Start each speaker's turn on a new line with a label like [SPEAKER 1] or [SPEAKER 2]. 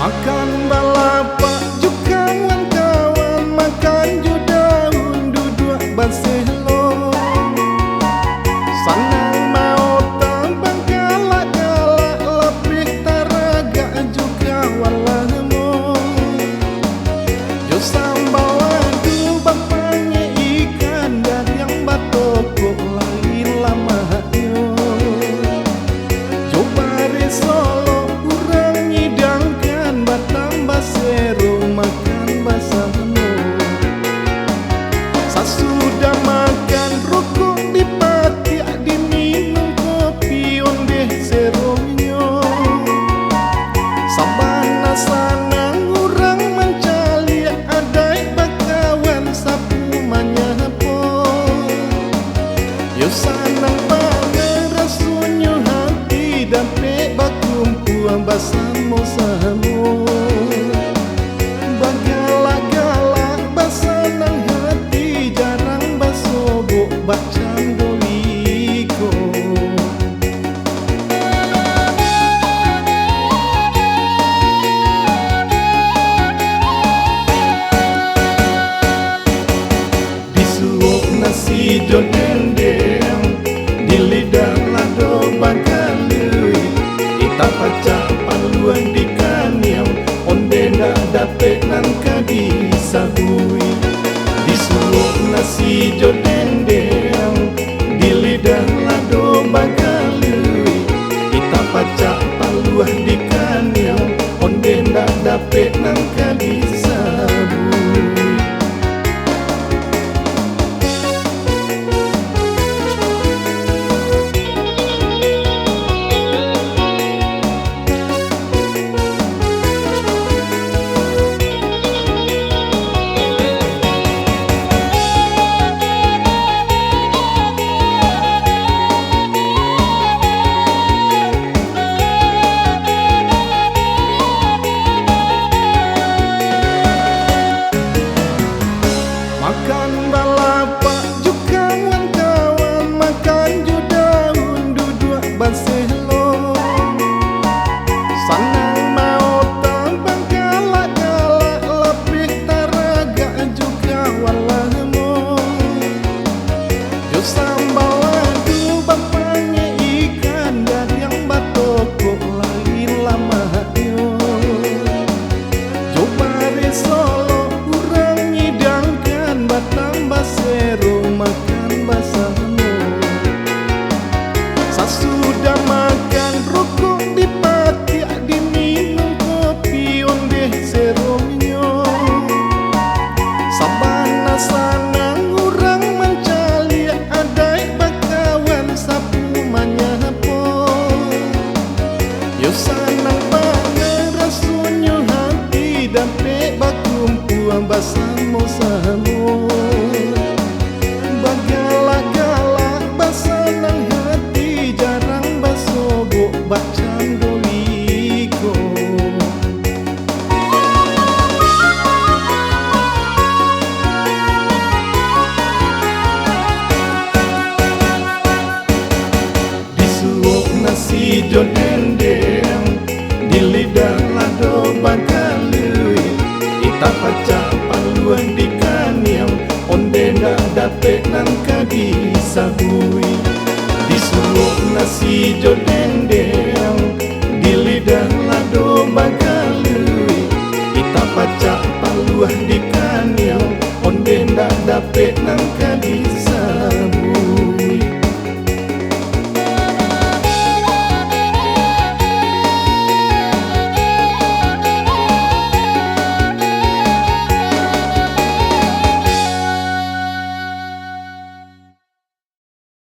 [SPEAKER 1] Makan balapa juga kawan, makan ju daun duduk baselo. Sanang mau tambang galak-galak, lebih taraga juga walamo. Jo sambal ladu bapaknya ikan dari yang batokok lain lama yo. Jo bare solo kurang nyidangkan batambah seru makan basahmu. Sasudah makan rokok dipati diminum kopi ondeh serumnyo. Sabana sanang urang mencali adai bakawan sapu manyapo. Yo sanang banget rasunyo hati dape bakumpu basamo samu. Bagala-gala basanang hati jarang basobok bacang doliko. Disuap nasi jodendeng di lidah lado bakalui. Ita pacak paluan di kaniam onde ndak dapet nangka di sabui. Disuap nasi jodendeng di lidah lado bakalui. Ita pacak paluan di kaniam onde ndak dapet nangka di sabui. Makan balapa juga kawan, makan ju daun duduk baselo. Sanang mau tambang galak-galak, lebih taraga juga walamo. Jo sambal ladu bapaknya ikan dari yang batokok lain lama yo. Jo bare solo kurang nyidangkan batambah seru makan basahmu. Sasudah makan rokok dipati diminum kopi ondeh serumnyo. Sabana sanang urang mencali adai bakawan sapu manyapo. Yo sanang banget rasunyo hati dape bakumpu basamo samu. Bagala-gala basanang hati jarang basobok bacang doliko. Disuap nasi jodendeng di lidah lado bakalui. Ita pacak paluan di kaniam onde ndak dapet nangka di sabui. Disuap nasi jodendeng